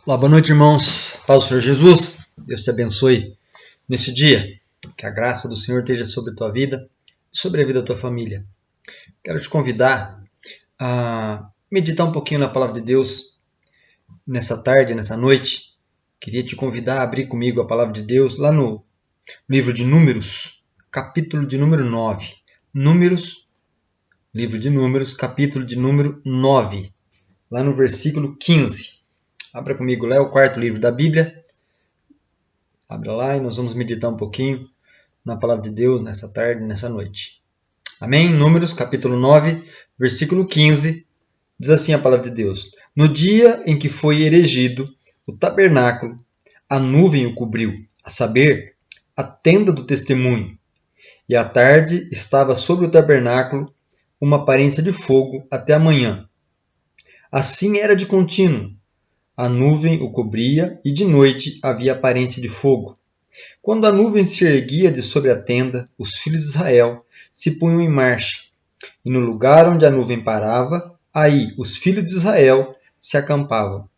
Olá, boa noite, irmãos. Paz do Senhor Jesus. Deus te abençoe nesse dia. Que a graça do Senhor esteja sobre a tua vida e sobre a vida da tua família. Quero te convidar a meditar um pouquinho na palavra de Deus nessa tarde, nessa noite. Queria te convidar a abrir comigo a palavra de Deus lá no livro de Números, capítulo de número 9. Livro de Números, capítulo de número 9, lá no versículo 15. Abra comigo lá, é o quarto livro da Bíblia. Abra lá e nós vamos meditar um pouquinho na palavra de Deus nessa tarde, nessa noite. Amém? Números, capítulo 9, versículo 15, diz assim a palavra de Deus. No dia em que foi erigido o tabernáculo, a nuvem o cobriu, a saber, a tenda do testemunho. E à tarde estava sobre o tabernáculo uma aparência de fogo até a manhã. Assim era de contínuo. A nuvem o cobria e de noite havia aparência de fogo. Quando a nuvem se erguia de sobre a tenda, os filhos de Israel se punham em marcha. E no lugar onde a nuvem parava, aí os filhos de Israel se acampavam.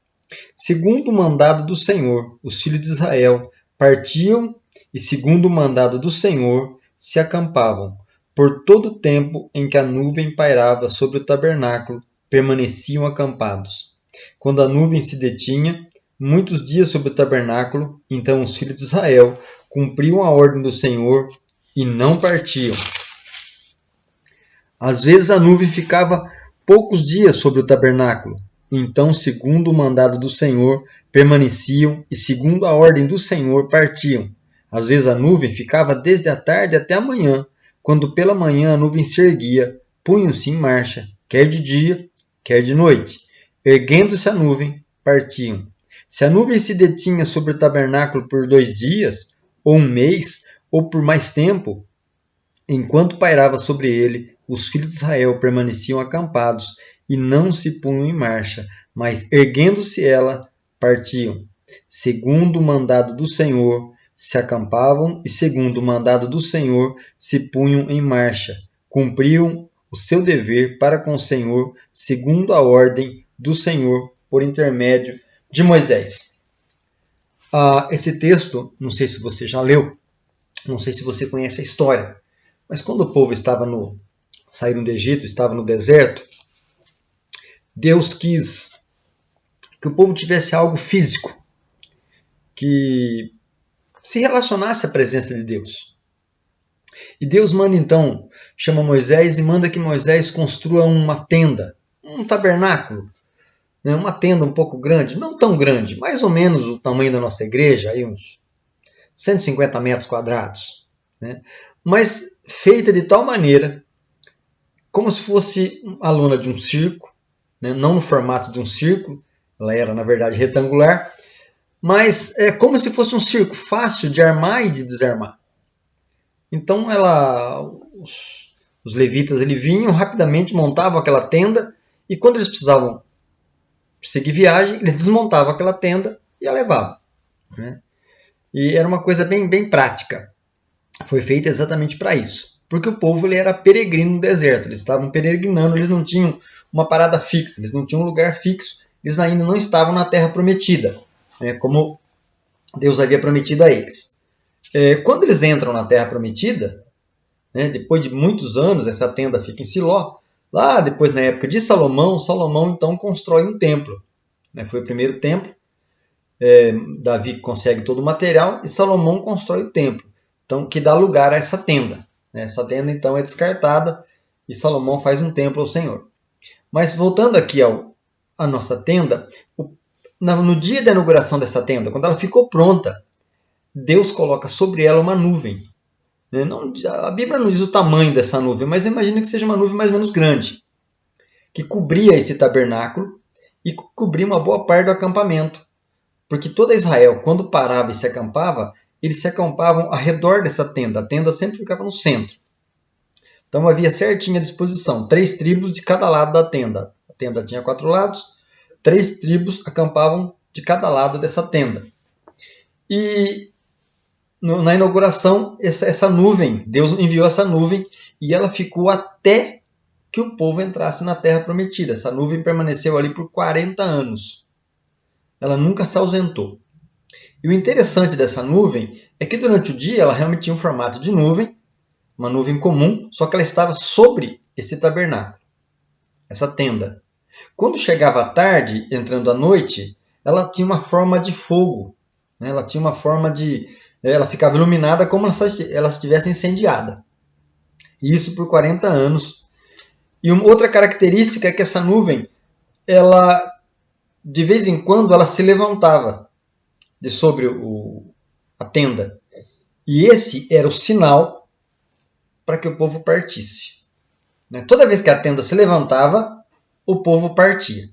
Segundo o mandado do Senhor, os filhos de Israel partiam e, segundo o mandado do Senhor, se acampavam. Por todo o tempo em que a nuvem pairava sobre o tabernáculo, permaneciam acampados. Quando a nuvem se detinha, muitos dias sobre o tabernáculo, então os filhos de Israel cumpriam a ordem do Senhor e não partiam. Às vezes a nuvem ficava poucos dias sobre o tabernáculo, então, segundo o mandado do Senhor, permaneciam e, segundo a ordem do Senhor, partiam. Às vezes a nuvem ficava desde a tarde até a manhã. Quando pela manhã a nuvem se erguia, punham-se em marcha, quer de dia, quer de noite. Erguendo-se a nuvem, partiam. Se a nuvem se detinha sobre o tabernáculo por 2 dias, ou um mês, ou por mais tempo, enquanto pairava sobre ele, os filhos de Israel permaneciam acampados e não se punham em marcha, mas erguendo-se ela, partiam. Segundo o mandado do Senhor, se acampavam e, segundo o mandado do Senhor, se punham em marcha. Cumpriam o seu dever para com o Senhor, segundo a ordem do Senhor, por intermédio de Moisés. Esse texto, não sei se você já leu, não sei se você conhece a história, mas quando o povo saíram do Egito, estava no deserto, Deus quis que o povo tivesse algo físico, que se relacionasse à presença de Deus. E Deus chama Moisés e manda que Moisés construa uma tenda, um tabernáculo, uma tenda um pouco grande, não tão grande, mais ou menos o tamanho da nossa igreja, aí uns 150 metros quadrados, mas feita de tal maneira, como se fosse a lona de um circo, não no formato de um círculo, ela era na verdade retangular, mas é como se fosse um circo, fácil de armar e de desarmar. Então os levitas vinham rapidamente, montavam aquela tenda, e quando eles precisavam seguir viagem, eles desmontavam aquela tenda e a levavam. E era uma coisa bem prática. Foi feita exatamente para isso. Porque o povo era peregrino no deserto. Eles estavam peregrinando, eles não tinham uma parada fixa, eles não tinham um lugar fixo, eles ainda não estavam na terra prometida, como Deus havia prometido a eles. Quando eles entram na terra prometida, depois de muitos anos, essa tenda fica em Siló. Lá depois, na época de Salomão então constrói um templo. Foi o primeiro templo. Davi consegue todo o material e Salomão constrói o templo, então, que dá lugar a essa tenda. Essa tenda então é descartada e Salomão faz um templo ao Senhor. Mas voltando aqui à nossa tenda, no dia da inauguração dessa tenda, quando ela ficou pronta, Deus coloca sobre ela uma nuvem. A Bíblia não diz o tamanho dessa nuvem, mas eu imagino que seja uma nuvem mais ou menos grande, que cobria esse tabernáculo e cobria uma boa parte do acampamento. Porque toda Israel, quando parava e se acampava, eles se acampavam ao redor dessa tenda. A tenda sempre ficava no centro. Então havia certinha disposição, 3 tribos de cada lado da tenda. A tenda tinha 4 lados, 3 tribos acampavam de cada lado dessa tenda. E na inauguração, essa nuvem, Deus enviou essa nuvem e ela ficou até que o povo entrasse na terra prometida. Essa nuvem permaneceu ali por 40 anos. ela nunca se ausentou. E o interessante dessa nuvem é que durante o dia ela realmente tinha um formato de nuvem, uma nuvem comum, só que ela estava sobre esse tabernáculo, essa tenda. Quando chegava a tarde, entrando a noite, ela tinha uma forma de fogo, né? Ela tinha uma forma de... Ela ficava iluminada como se ela estivesse incendiada. E isso por 40 anos. E uma outra característica é que essa nuvem, ela, de vez em quando, ela se levantava de sobre a tenda. E esse era o sinal para que o povo partisse. Toda vez que a tenda se levantava, o povo partia.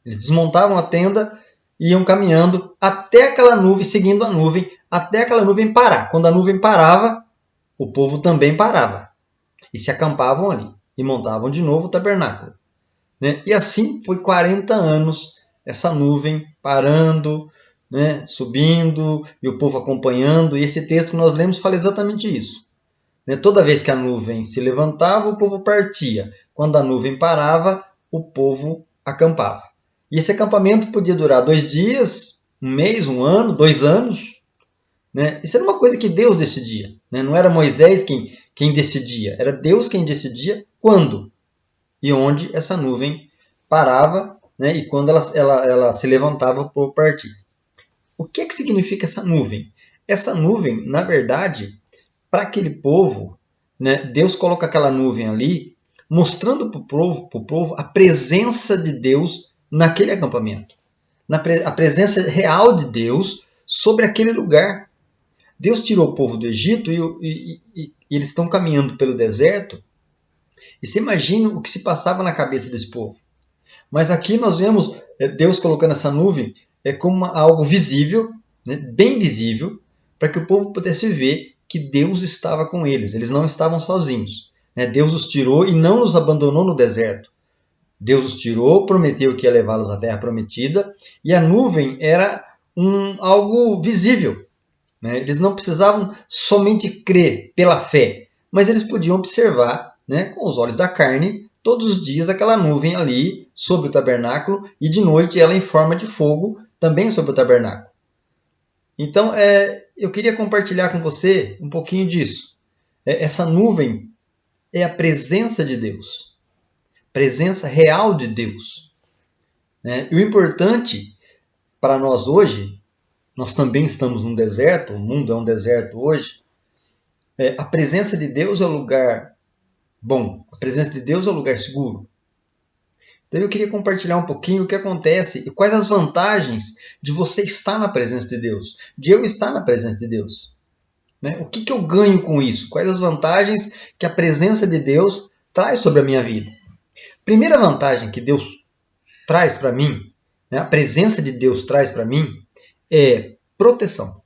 Eles desmontavam a tenda e iam caminhando até aquela nuvem, seguindo a nuvem, até aquela nuvem parar. Quando a nuvem parava, o povo também parava. E se acampavam ali. E montavam de novo o tabernáculo. E assim foi 40 anos, essa nuvem parando, subindo, e o povo acompanhando. E esse texto que nós lemos fala exatamente isso. Toda vez que a nuvem se levantava, o povo partia. Quando a nuvem parava, o povo acampava. E esse acampamento podia durar 2 dias, 1 mês, 1 ano, 2 anos. Isso era uma coisa que Deus decidia. Não era Moisés quem decidia, era Deus quem decidia quando e onde essa nuvem parava, e quando ela se levantava para partir. O que significa essa nuvem? Essa nuvem, na verdade, para aquele povo, Deus coloca aquela nuvem ali, mostrando para o povo a presença de Deus naquele acampamento. A presença real de Deus sobre aquele lugar. Deus tirou o povo do Egito e eles estão caminhando pelo deserto. E você imagina o que se passava na cabeça desse povo. Mas aqui nós vemos Deus colocando essa nuvem como algo visível, bem visível, para que o povo pudesse ver que Deus estava com eles. Eles não estavam sozinhos. Deus os tirou e não os abandonou no deserto. Deus os tirou, prometeu que ia levá-los à terra prometida, e a nuvem era algo visível. Eles não precisavam somente crer pela fé, mas eles podiam observar com os olhos da carne todos os dias aquela nuvem ali sobre o tabernáculo e de noite ela em forma de fogo também sobre o tabernáculo. Então, eu queria compartilhar com você um pouquinho disso. Essa nuvem é a presença de Deus, presença real de Deus. E o importante para nós hoje, nós também estamos num deserto, o mundo é um deserto hoje, a presença de Deus é o lugar bom, a presença de Deus é o lugar seguro. Então eu queria compartilhar um pouquinho o que acontece e quais as vantagens de você estar na presença de Deus, de eu estar na presença de Deus. O que eu ganho com isso? Quais as vantagens que a presença de Deus traz sobre a minha vida? Primeira vantagem que Deus traz para mim, a presença de Deus traz para mim, é proteção.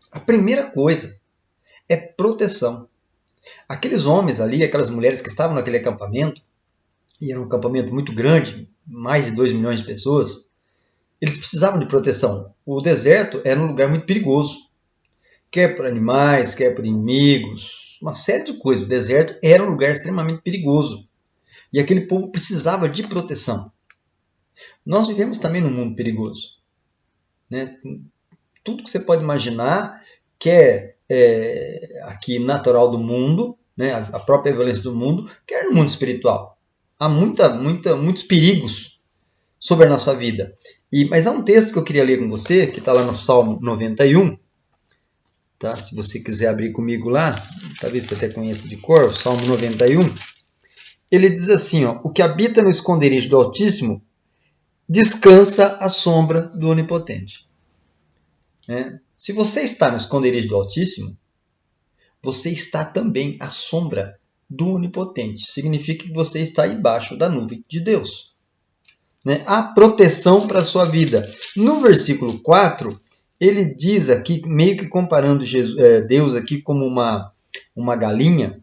A primeira coisa é proteção. Aqueles homens ali, aquelas mulheres que estavam naquele acampamento, e era um acampamento muito grande, mais de 2 milhões de pessoas, eles precisavam de proteção. O deserto era um lugar muito perigoso, quer por animais, quer por inimigos, uma série de coisas. O deserto era um lugar extremamente perigoso, e aquele povo precisava de proteção. Nós vivemos também num mundo perigoso. Tudo que você pode imaginar, quer aqui natural do mundo, a própria violência do mundo, quer no mundo espiritual. Há muitos perigos sobre a nossa vida. Mas há um texto que eu queria ler com você, que está lá no Salmo 91. Tá? Se você quiser abrir comigo lá, talvez você até conheça de cor, o Salmo 91. Ele diz assim, o que habita no esconderijo do Altíssimo descansa à sombra do Onipotente. Se você está no esconderijo do Altíssimo, você está também à sombra do Onipotente. Significa que você está embaixo da nuvem de Deus. Há proteção para a sua vida. No versículo 4, ele diz aqui, meio que comparando Deus aqui como uma galinha,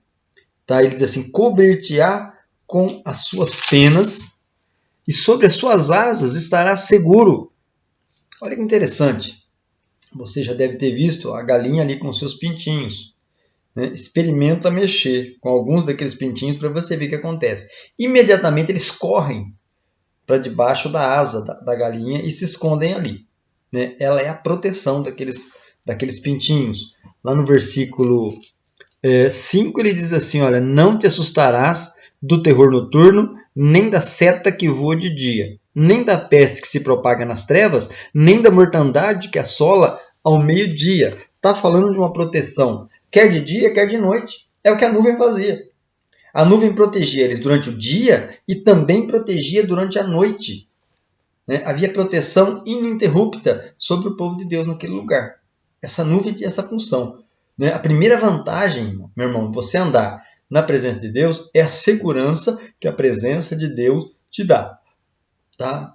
tá? Ele diz assim, cobrir-te-á com as suas penas e sobre as suas asas estará seguro. Olha que interessante. Você já deve ter visto a galinha ali com seus pintinhos. Experimenta mexer com alguns daqueles pintinhos para você ver o que acontece. Imediatamente eles correm para debaixo da asa da galinha e se escondem ali. né? Ela é a proteção daqueles pintinhos. Lá no versículo 5 ele diz assim, olha, não te assustarás do terror noturno, nem da seta que voa de dia, nem da peste que se propaga nas trevas, nem da mortandade que assola ao meio-dia. Está falando de uma proteção, quer de dia, quer de noite. É o que a nuvem fazia. A nuvem protegia eles durante o dia e também protegia durante a noite. Né? Havia proteção ininterrupta sobre o povo de Deus naquele lugar. Essa nuvem tinha essa função. Né? A primeira vantagem, meu irmão, você andar na presença de Deus é a segurança que a presença de Deus te dá. Tá?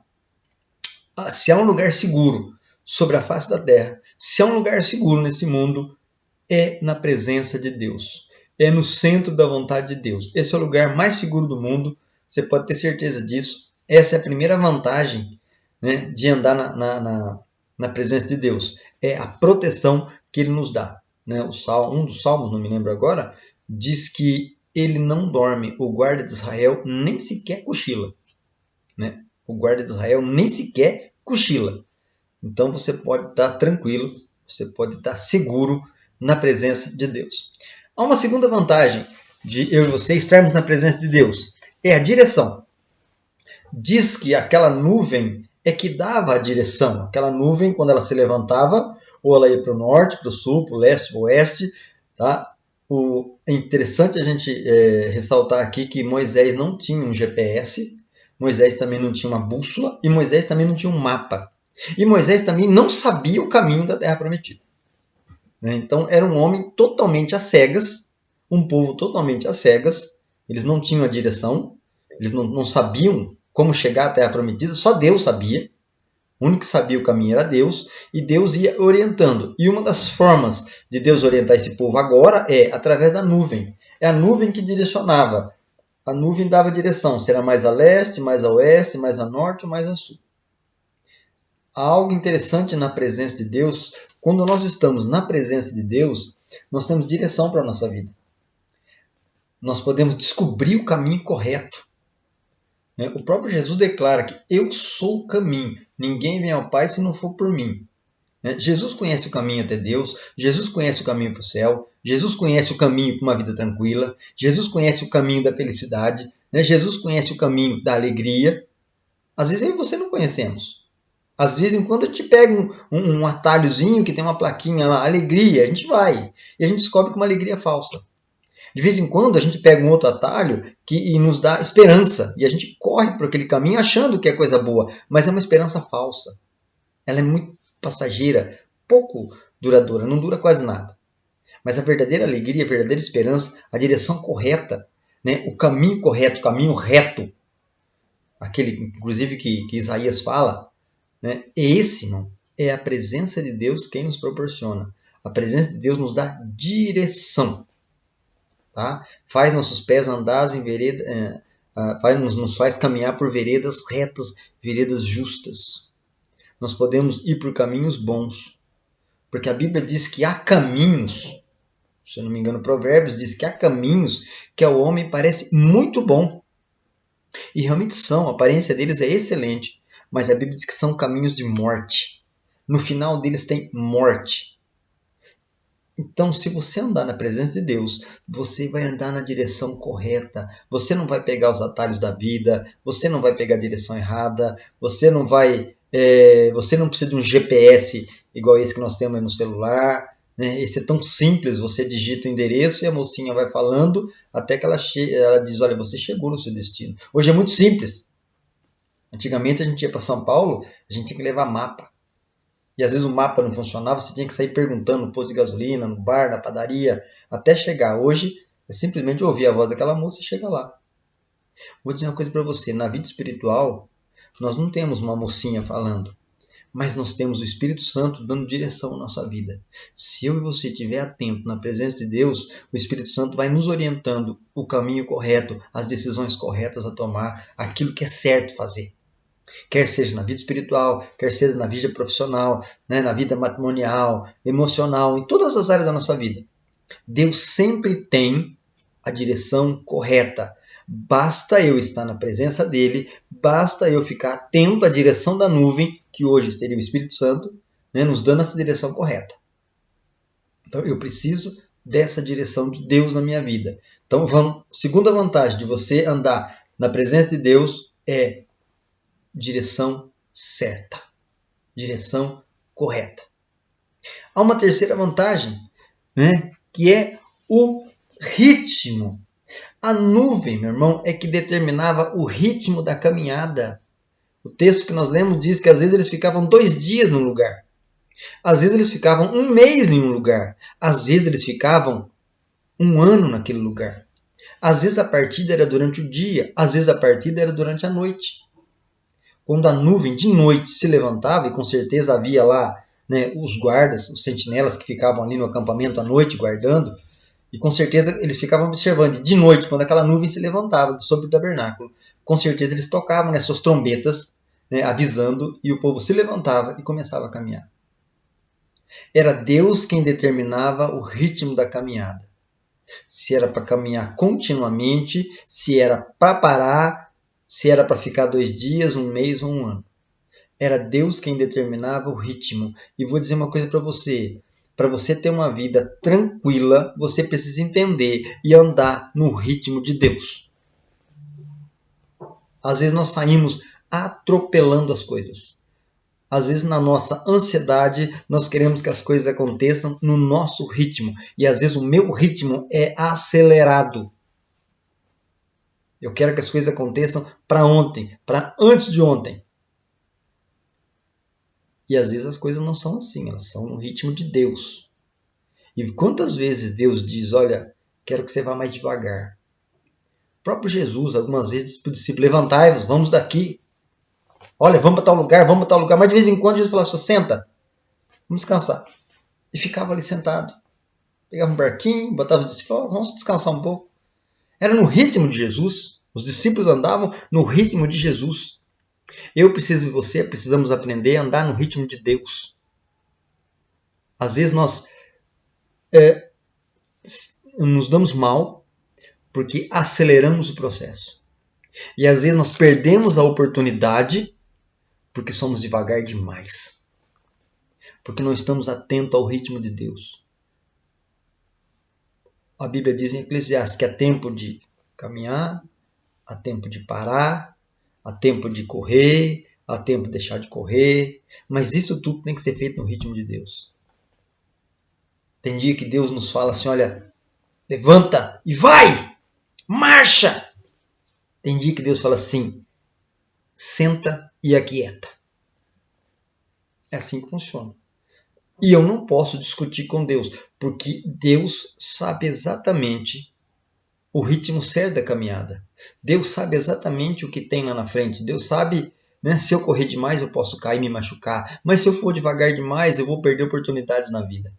Se há um lugar seguro sobre a face da terra, se há um lugar seguro nesse mundo, é na presença de Deus. É no centro da vontade de Deus. Esse é o lugar mais seguro do mundo, você pode ter certeza disso. Essa é a primeira vantagem, né, de andar na presença de Deus. É a proteção que Ele nos dá. Né? Um dos salmos, não me lembro agora, diz que Ele não dorme, o guarda de Israel nem sequer cochila. Né? O guarda de Israel nem sequer cochila. Então você pode estar tranquilo, você pode estar seguro na presença de Deus. Há uma segunda vantagem de eu e você estarmos na presença de Deus, é a direção. Diz que aquela nuvem é que dava a direção. Aquela nuvem, quando ela se levantava, ou ela ia para o norte, para o sul, para o leste, para o oeste. Tá? É interessante a gente ressaltar aqui que Moisés não tinha um GPS, Moisés também não tinha uma bússola e Moisés também não tinha um mapa. E Moisés também não sabia o caminho da Terra Prometida. Então era um homem totalmente às cegas, um povo totalmente às cegas, eles não tinham a direção, eles não sabiam como chegar à Terra Prometida, só Deus sabia, o único que sabia o caminho era Deus, e Deus ia orientando. E uma das formas de Deus orientar esse povo agora é através da nuvem. É a nuvem que direcionava, a nuvem dava direção, será mais a leste, mais a oeste, mais a norte ou mais a sul. Há algo interessante na presença de Deus. Quando nós estamos na presença de Deus, nós temos direção para a nossa vida. Nós podemos descobrir o caminho correto. O próprio Jesus declara que eu sou o caminho. Ninguém vem ao Pai se não for por mim. Jesus conhece o caminho até Deus. Jesus conhece o caminho para o céu. Jesus conhece o caminho para uma vida tranquila. Jesus conhece o caminho da felicidade. Jesus conhece o caminho da alegria. Às vezes eu e você não conhecemos. Às vezes, enquanto a gente pega um atalhozinho que tem uma plaquinha lá, alegria, a gente vai. E a gente descobre que é uma alegria falsa. De vez em quando, a gente pega um outro atalho que nos dá esperança. E a gente corre por aquele caminho achando que é coisa boa. Mas é uma esperança falsa. Ela é muito passageira, pouco duradoura, não dura quase nada. Mas a verdadeira alegria, a verdadeira esperança, a direção correta, né? O caminho correto, o caminho reto, aquele, inclusive, que Isaías fala, né? Esse não é a presença de Deus quem nos proporciona. A presença de Deus nos dá direção. Tá? Faz nossos pés andar em veredas, nos faz caminhar por veredas retas, veredas justas. Nós podemos ir por caminhos bons. Porque a Bíblia diz que há caminhos, se eu não me engano, Provérbios diz que há caminhos que ao homem parece muito bom. E realmente são, a aparência deles é excelente. Mas a Bíblia diz que são caminhos de morte. No final deles tem morte. Então, se você andar na presença de Deus, você vai andar na direção correta. Você não vai pegar os atalhos da vida, você não vai pegar a direção errada, você não precisa de um GPS igual esse que nós temos aí no celular. Né? Esse é tão simples, você digita o endereço e a mocinha vai falando até que ela diz, olha, você chegou no seu destino. Hoje é muito simples. Antigamente a gente ia para São Paulo, a gente tinha que levar mapa. E às vezes o mapa não funcionava, você tinha que sair perguntando no posto de gasolina, no bar, na padaria, até chegar. Hoje é simplesmente ouvir a voz daquela moça e chega lá. Vou dizer uma coisa para você, na vida espiritual, nós não temos uma mocinha falando, mas nós temos o Espírito Santo dando direção à nossa vida. Se eu e você estiver atento na presença de Deus, o Espírito Santo vai nos orientando o caminho correto, as decisões corretas a tomar, aquilo que é certo fazer. Quer seja na vida espiritual, quer seja na vida profissional, né, na vida matrimonial, emocional, em todas as áreas da nossa vida. Deus sempre tem a direção correta. Basta eu estar na presença dele, basta eu ficar atento à direção da nuvem, que hoje seria o Espírito Santo, né, nos dando essa direção correta. Então eu preciso dessa direção de Deus na minha vida. Então, segunda vantagem de você andar na presença de Deus é direção certa, direção correta. Há uma terceira vantagem, né, que é o ritmo. A nuvem, meu irmão, é que determinava o ritmo da caminhada. O texto que nós lemos diz que às vezes eles ficavam 2 dias num lugar. Às vezes eles ficavam 1 mês em um lugar. Às vezes eles ficavam 1 ano naquele lugar. Às vezes a partida era durante o dia. Às vezes a partida era durante a noite. Quando a nuvem de noite se levantava, e com certeza havia lá, né, os guardas, os sentinelas que ficavam ali no acampamento à noite guardando, e com certeza eles ficavam observando. E de noite, quando aquela nuvem se levantava sobre o tabernáculo, com certeza eles tocavam, né, suas trombetas, né, avisando, e o povo se levantava e começava a caminhar. Era Deus quem determinava o ritmo da caminhada. Se era para caminhar continuamente, se era para parar, se era para ficar 2 dias, 1 mês ou 1 ano. Era Deus quem determinava o ritmo. E vou dizer uma coisa para você. Para você ter uma vida tranquila, você precisa entender e andar no ritmo de Deus. Às vezes nós saímos atropelando as coisas. Às vezes, na nossa ansiedade, nós queremos que as coisas aconteçam no nosso ritmo. E às vezes o meu ritmo é acelerado. Eu quero que as coisas aconteçam para ontem, para antes de ontem. E às vezes as coisas não são assim, elas são no ritmo de Deus. E quantas vezes Deus diz, olha, quero que você vá mais devagar. O próprio Jesus, algumas vezes, disse para o discípulo, levantai-vos, vamos daqui. Olha, vamos para tal lugar. Mas de vez em quando Jesus falava, senta, vamos descansar. E ficava ali sentado. Pegava um barquinho, botava os discípulos, vamos descansar um pouco. Era no ritmo de Jesus. Os discípulos andavam no ritmo de Jesus. Eu preciso e você precisamos aprender a andar no ritmo de Deus. Às vezes nós nos damos mal porque aceleramos o processo. E às vezes nós perdemos a oportunidade porque somos devagar demais. Porque não estamos atentos ao ritmo de Deus. A Bíblia diz em Eclesiastes que há tempo de caminhar, há tempo de parar, há tempo de correr, há tempo de deixar de correr. Mas isso tudo tem que ser feito no ritmo de Deus. Tem dia que Deus nos fala assim, olha, levanta e vai! Marcha! Tem dia que Deus fala assim, senta e aquieta. É assim que funciona. E eu não posso discutir com Deus, porque Deus sabe exatamente o ritmo certo da caminhada. Deus sabe exatamente o que tem lá na frente. Deus sabe, né, se eu correr demais eu posso cair e me machucar. Mas se eu for devagar demais eu vou perder oportunidades na vida.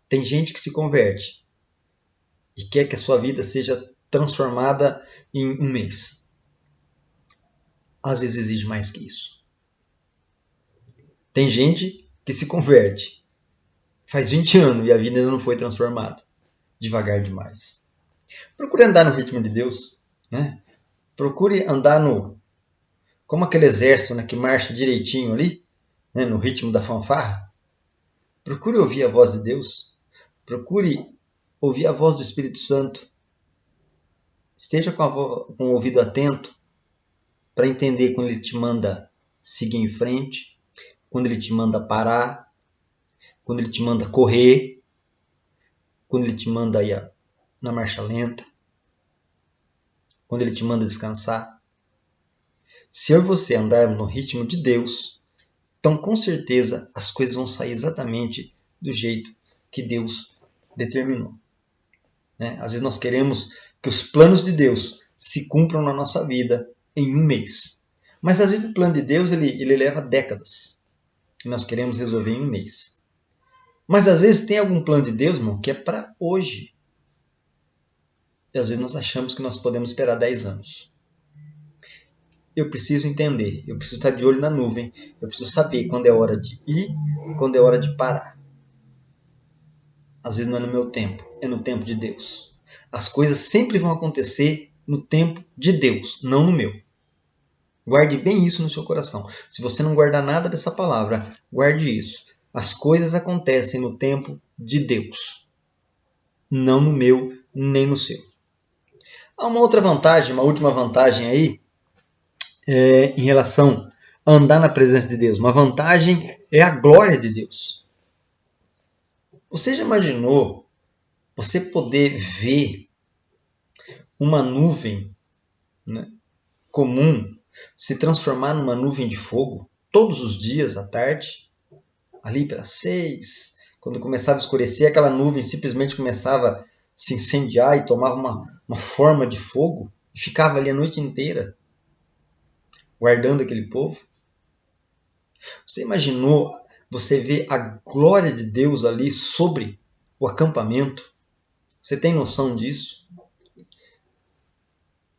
Tem gente que se converte e quer que a sua vida seja transformada em 1 mês. Às vezes exige mais que isso. Tem gente que se converte faz 20 anos e a vida ainda não foi transformada. Devagar demais. Procure andar no ritmo de Deus. Né? Procure andar como aquele exército, né, que marcha direitinho ali, né, no ritmo da fanfarra. Procure ouvir a voz de Deus. Procure ouvir a voz do Espírito Santo. Esteja com o ouvido atento para entender quando ele te manda seguir em frente, quando ele te manda parar, quando ele te manda correr, quando ele te manda ir na marcha lenta, quando ele te manda descansar. Se eu e você andarmos no ritmo de Deus, então com certeza as coisas vão sair exatamente do jeito que Deus determinou. Né? Às vezes nós queremos que os planos de Deus se cumpram na nossa vida em 1 mês. Mas às vezes o plano de Deus ele leva décadas. E nós queremos resolver em 1 mês. Mas às vezes tem algum plano de Deus, irmão, que é para hoje. E às vezes nós achamos que nós podemos esperar 10 anos. Eu preciso entender, eu preciso estar de olho na nuvem, eu preciso saber quando é hora de ir e quando é hora de parar. Às vezes não é no meu tempo, é no tempo de Deus. As coisas sempre vão acontecer no tempo de Deus, não no meu. Guarde bem isso no seu coração. Se você não guardar nada dessa palavra, guarde isso. As coisas acontecem no tempo de Deus, não no meu, nem no seu. Há uma outra vantagem, uma última vantagem aí, em relação a andar na presença de Deus. Uma vantagem é a glória de Deus. Você já imaginou você poder ver uma nuvem, né, comum se transformar numa nuvem de fogo todos os dias à tarde, ali pelas 6, quando começava a escurecer, aquela nuvem simplesmente começava a se incendiar e tomava uma forma de fogo e ficava ali a noite inteira guardando aquele povo? Você imaginou você ver a glória de Deus ali sobre o acampamento? Você tem noção disso?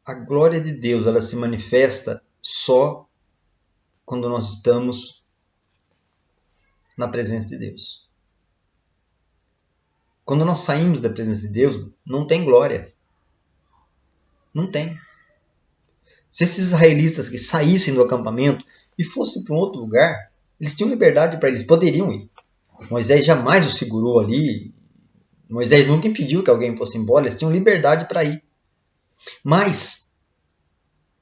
A glória de Deus, ela se manifesta só quando nós estamos na presença de Deus. Quando nós saímos da presença de Deus, não tem glória. Não tem. Se esses israelitas que saíssem do acampamento e fossem para um outro lugar, eles tinham liberdade para eles, poderiam ir. Moisés jamais os segurou ali. Moisés nunca impediu que alguém fosse embora, eles tinham liberdade para ir. Mas,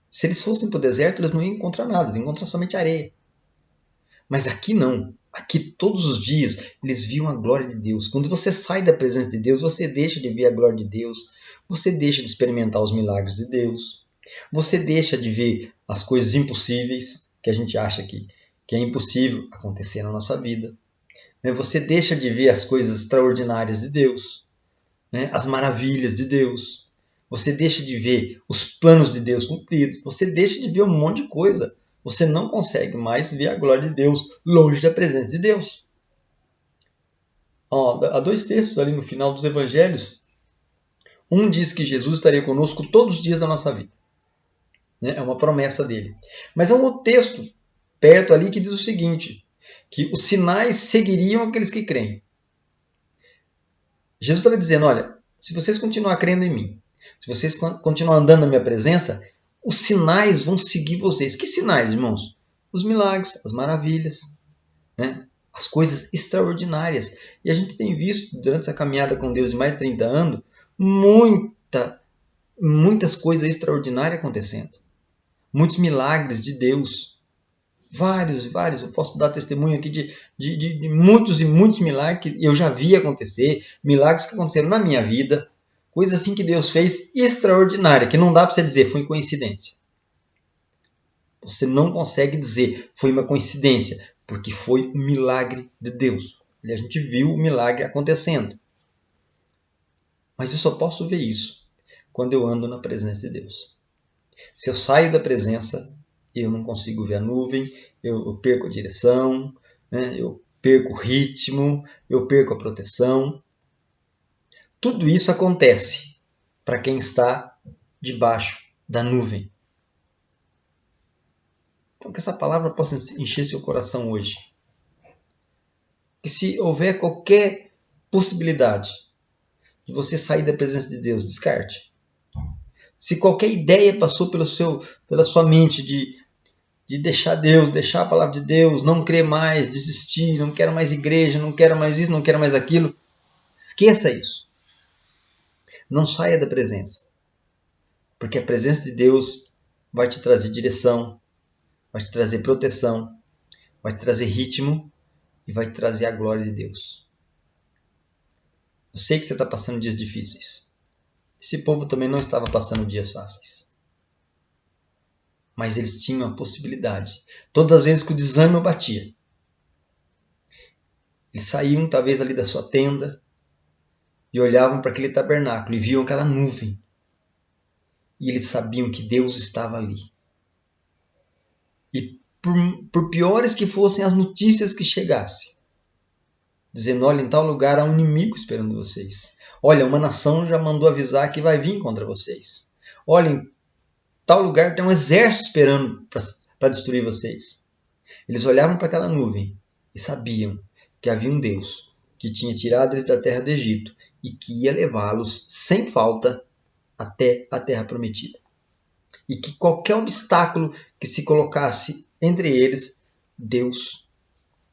se eles fossem para o deserto, eles não iam encontrar nada, eles iam encontrar somente areia. Mas aqui não. Aqui todos os dias eles viam a glória de Deus. Quando você sai da presença de Deus, você deixa de ver a glória de Deus. Você deixa de experimentar os milagres de Deus. Você deixa de ver as coisas impossíveis que a gente acha que é impossível acontecer na nossa vida. Você deixa de ver as coisas extraordinárias de Deus, as maravilhas de Deus. Você deixa de ver os planos de Deus cumpridos. Você deixa de ver um monte de coisa. Você não consegue mais ver a glória de Deus longe da presença de Deus. Há 2 textos ali no final dos evangelhos. Um diz que Jesus estaria conosco todos os dias da nossa vida. É uma promessa dele. Mas há um outro texto perto ali que diz o seguinte, que os sinais seguiriam aqueles que creem. Jesus estava dizendo, olha, se vocês continuarem crendo em mim, se vocês continuarem andando na minha presença, os sinais vão seguir vocês. Que sinais, irmãos? Os milagres, as maravilhas, as coisas extraordinárias. E a gente tem visto, durante essa caminhada com Deus de mais de 30 anos, muitas coisas extraordinárias acontecendo. Muitos milagres de Deus. Vários. Eu posso dar testemunho aqui de muitos e muitos milagres que eu já vi acontecer. Milagres que aconteceram na minha vida. Coisa assim que Deus fez extraordinária, que não dá para você dizer, foi coincidência. Você não consegue dizer, foi uma coincidência, porque foi um milagre de Deus. E a gente viu o milagre acontecendo. Mas eu só posso ver isso quando eu ando na presença de Deus. Se eu saio da presença, eu não consigo ver a nuvem, eu perco a direção, eu perco o ritmo, eu perco a proteção. Tudo isso acontece para quem está debaixo da nuvem. Então que essa palavra possa encher seu coração hoje. Que se houver qualquer possibilidade de você sair da presença de Deus, descarte. Se qualquer ideia passou pela sua mente de deixar Deus, deixar a palavra de Deus, não crer mais, desistir, não quero mais igreja, não quero mais isso, não quero mais aquilo, esqueça isso. Não saia da presença. Porque a presença de Deus vai te trazer direção, vai te trazer proteção, vai te trazer ritmo e vai te trazer a glória de Deus. Eu sei que você está passando dias difíceis. Esse povo também não estava passando dias fáceis. Mas eles tinham a possibilidade. Todas as vezes que o desânimo batia, eles saíam talvez ali da sua tenda e olhavam para aquele tabernáculo e viam aquela nuvem. E eles sabiam que Deus estava ali. E por piores que fossem as notícias que chegassem, dizendo, olha, em tal lugar há um inimigo esperando vocês. Olha, uma nação já mandou avisar que vai vir contra vocês. Olha, em tal lugar tem um exército esperando para destruir vocês. Eles olhavam para aquela nuvem e sabiam que havia um Deus que tinha tirado eles da terra do Egito e que ia levá-los sem falta até a terra prometida. e que qualquer obstáculo que se colocasse entre eles, Deus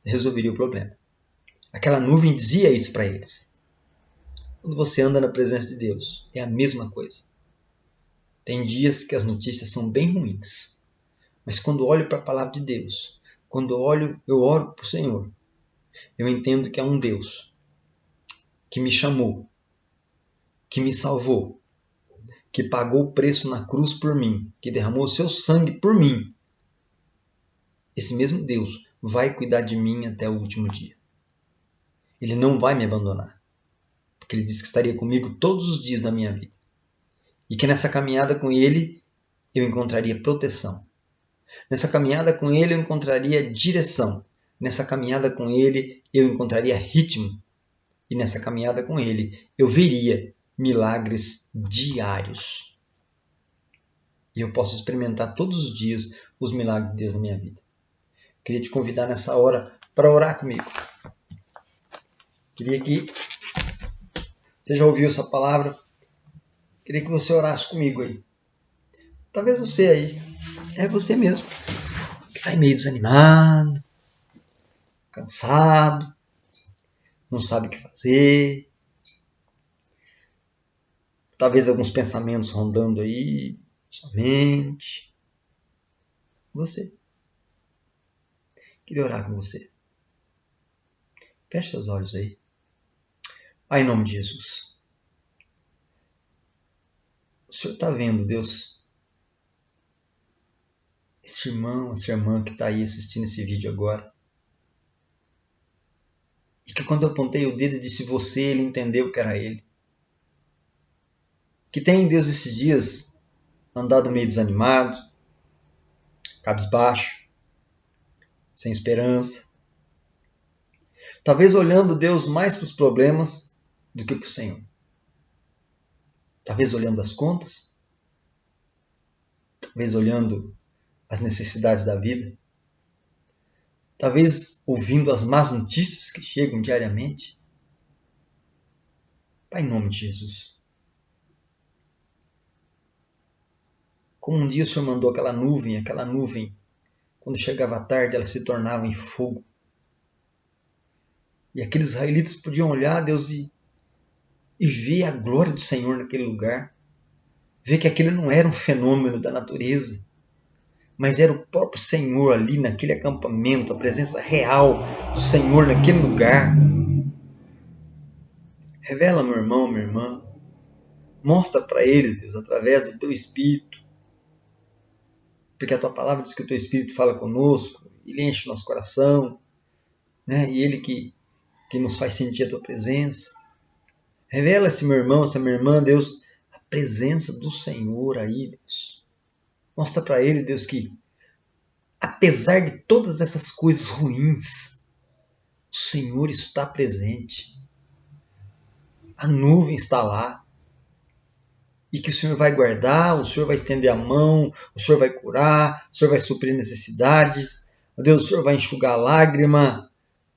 resolveria o problema. Aquela nuvem dizia isso para eles. Quando você anda na presença de Deus, é a mesma coisa. Tem dias que as notícias são bem ruins, mas quando olho para a palavra de Deus, quando eu oro para o Senhor, eu entendo que há um Deus que me chamou, que me salvou, que pagou o preço na cruz por mim, que derramou o seu sangue por mim. Esse mesmo Deus vai cuidar de mim até o último dia. Ele não vai me abandonar, porque Ele disse que estaria comigo todos os dias da minha vida. E que nessa caminhada com Ele eu encontraria proteção. Nessa caminhada com Ele eu encontraria direção. Nessa caminhada com Ele eu encontraria ritmo. E nessa caminhada com Ele eu veria milagres diários. E eu posso experimentar todos os dias os milagres de Deus na minha vida. Queria te convidar nessa hora para orar comigo. Queria que você já ouviu essa palavra. Queria que você orasse comigo aí. Talvez você aí, é você mesmo, que está meio desanimado, cansado, não sabe o que fazer. Talvez alguns pensamentos rondando aí, sua mente. Você. Queria orar com você. Feche seus olhos aí. Pai, em nome de Jesus. O Senhor está vendo, Deus, esse irmão, essa irmã que está aí assistindo esse vídeo agora. E que quando eu apontei o dedo e disse você, ele entendeu que era ele. Que tem, Deus, esses dias andado meio desanimado, cabisbaixo, sem esperança. Talvez olhando, Deus, mais para os problemas do que para o Senhor. Talvez olhando as contas. Talvez olhando as necessidades da vida. Talvez ouvindo as más notícias que chegam diariamente. Pai, em nome de Jesus. Como um dia o Senhor mandou aquela nuvem, quando chegava a tarde, ela se tornava em fogo. E aqueles israelitas podiam olhar, Deus, e ver a glória do Senhor naquele lugar. Ver que aquilo não era um fenômeno da natureza, mas era o próprio Senhor ali naquele acampamento, a presença real do Senhor naquele lugar. Revela, meu irmão, minha irmã. Mostra para eles, Deus, através do Teu Espírito. Porque a Tua palavra diz que o Teu Espírito fala conosco, Ele enche o nosso coração, né? E Ele que nos faz sentir a Tua presença. Revela esse meu irmão, essa minha irmã, Deus, a presença do Senhor aí, Deus. Mostra para ele, Deus, que apesar de todas essas coisas ruins, o Senhor está presente. A nuvem está lá. E que o Senhor vai guardar, o Senhor vai estender a mão, o Senhor vai curar, o Senhor vai suprir necessidades. Deus, o Senhor vai enxugar a lágrima,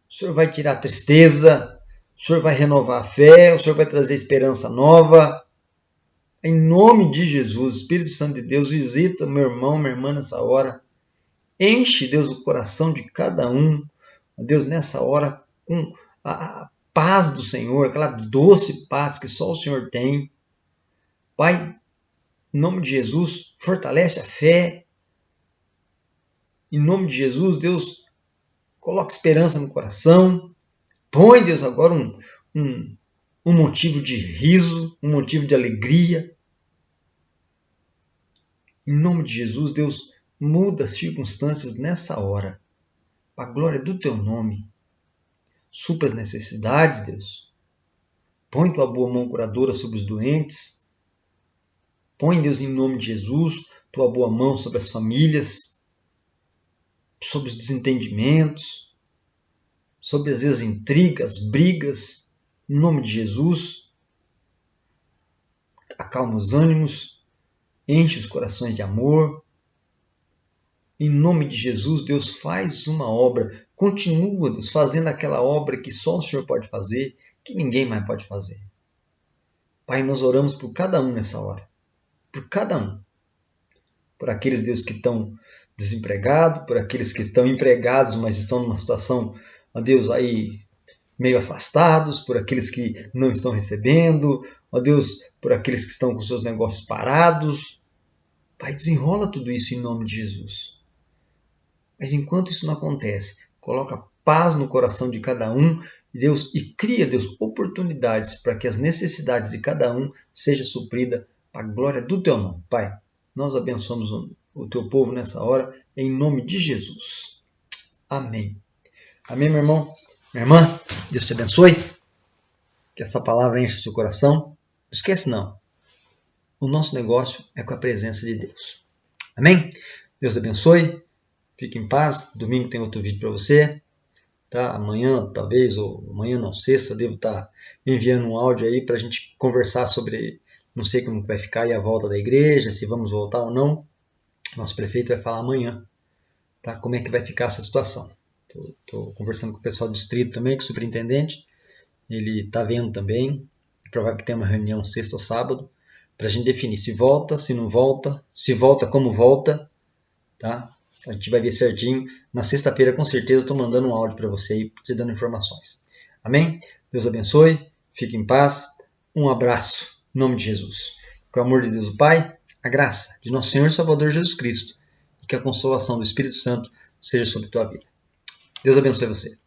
o Senhor vai tirar a tristeza, o Senhor vai renovar a fé, o Senhor vai trazer esperança nova. Em nome de Jesus, Espírito Santo de Deus, visita meu irmão, minha irmã nessa hora. Enche, Deus, o coração de cada um. Deus, nessa hora, com a paz do Senhor, aquela doce paz que só o Senhor tem. Pai, em nome de Jesus, fortalece a fé. Em nome de Jesus, Deus, coloca esperança no coração. Põe, Deus, agora um motivo de riso, um motivo de alegria. Em nome de Jesus, Deus, muda as circunstâncias nessa hora. Para a glória do Teu nome. Supra as necessidades, Deus. Põe Tua boa mão curadora sobre os doentes. Põe, Deus, em nome de Jesus, Tua boa mão sobre as famílias, sobre os desentendimentos, sobre às vezes intrigas, brigas. Em nome de Jesus, acalma os ânimos, enche os corações de amor. Em nome de Jesus, Deus, faz uma obra. Continua, Deus, fazendo aquela obra que só o Senhor pode fazer, que ninguém mais pode fazer. Pai, nós oramos por cada um nessa hora. Por cada um. por aqueles, Deus, que estão desempregados, por aqueles que estão empregados, mas estão numa situação, ó Deus, aí meio afastados, por aqueles que não estão recebendo, ó Deus, por aqueles que estão com seus negócios parados. Pai, desenrola tudo isso em nome de Jesus. Mas enquanto isso não acontece, coloca paz no coração de cada um, Deus, e cria, Deus, oportunidades para que as necessidades de cada um seja suprida para a glória do Teu nome. Pai, nós abençoamos o Teu povo nessa hora, em nome de Jesus. Amém. Amém, meu irmão? Minha irmã, Deus te abençoe. Que essa palavra enche o seu coração. Não esquece não. O nosso negócio é com a presença de Deus. Amém? Deus abençoe. Fique em paz. Domingo tem outro vídeo para você. Tá? Amanhã, talvez, ou amanhã não, sexta, devo estar me enviando um áudio aí para a gente conversar sobre, não sei como vai ficar aí a volta da igreja, se vamos voltar ou não. Nosso prefeito vai falar amanhã, tá? Como é que vai ficar essa situação. Estou conversando com o pessoal do distrito também, com o superintendente. Ele está vendo também. É provável que tenha uma reunião sexta ou sábado para a gente definir se volta, se não volta, se volta, como volta, tá? A gente vai ver certinho. Na sexta-feira, com certeza, estou mandando um áudio para você aí, te dando informações. Amém? Deus abençoe. Fique em paz. Um abraço. Em nome de Jesus. Com o amor de Deus o Pai, a graça de nosso Senhor e Salvador Jesus Cristo e que a consolação do Espírito Santo seja sobre a tua vida. Deus abençoe você.